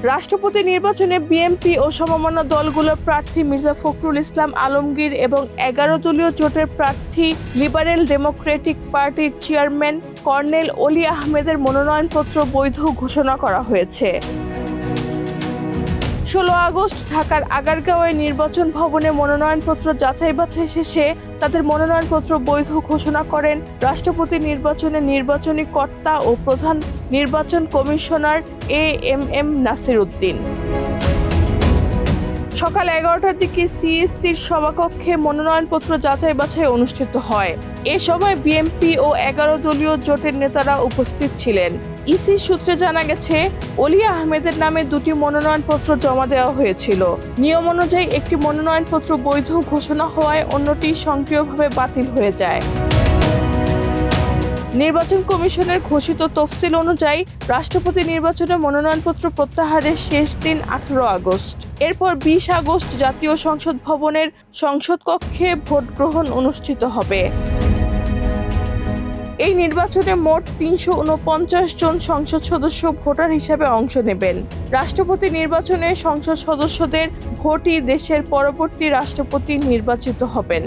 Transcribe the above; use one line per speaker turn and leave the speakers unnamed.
রাষ্ট্রপতি নির্বাচনে বিএনপি ও সমমনা দলগুলোর প্রার্থী মির্জা ফখরুল ইসলাম আলমগীর এবং 11 দলীয় জোটের প্রার্থী লিবারেল ডেমোক্রেটিক পার্টির চেয়ারম্যান কর্নেল অলি আহমেদের মনোনয়নপত্র বৈধ ঘোষণা করা হয়েছে। 16 আগস্ট ঢাকার আগারগাঁওয়ে নির্বাচন ভবনে মনোনয়নপত্র যাচাই-বাছাই শেষে তাদের মনোনয়নপত্র বৈধ ঘোষণা করেন রাষ্ট্রপতি নির্বাচনে নির্বাচনী কর্তা ও প্রধান নির্বাচন কমিশনার এএমএম নাসির উদ্দিন। সকাল 11টার দিকে সিইসির সভাকক্ষে মনোনয়নপত্র যাচাই-বাছাই অনুষ্ঠিত হয়। এ সময় বিএনপি ও 11 দলীয় জোটের নেতারা উপস্থিত ছিলেন। ইসি সূত্রে জানা গেছে, অলি আহমেদের নামে 2টি মনোনয়নপত্র জমা দেওয়া হয়েছিল। নিয়ম অনুযায়ী একটি মনোনয়নপত্র বৈধ ঘোষণা হওয়ায় অন্যটি স্বয়ংক্রিয়ভাবে বাতিল হয়ে যায়। নির্বাচন কমিশনের ঘোষিত তফসিল অনুযায়ী রাষ্ট্রপতি নির্বাচনে মনোনয়নপত্র প্রত্যাহারের শেষ দিন 18 আগস্ট। এরপর 20 আগস্ট জাতীয় সংসদ ভবনের সংসদ কক্ষে ভোট গ্রহণ অনুষ্ঠিত হবে। এই নির্বাচনে মোট 349 জন সংসদ সদস্য ভোটার হিসেবে অংশ নেবেন। রাষ্ট্রপতি নির্বাচনে সংসদ সদস্যদের ভোটই দেশের পরবর্তী রাষ্ট্রপতি নির্বাচিত হবেন।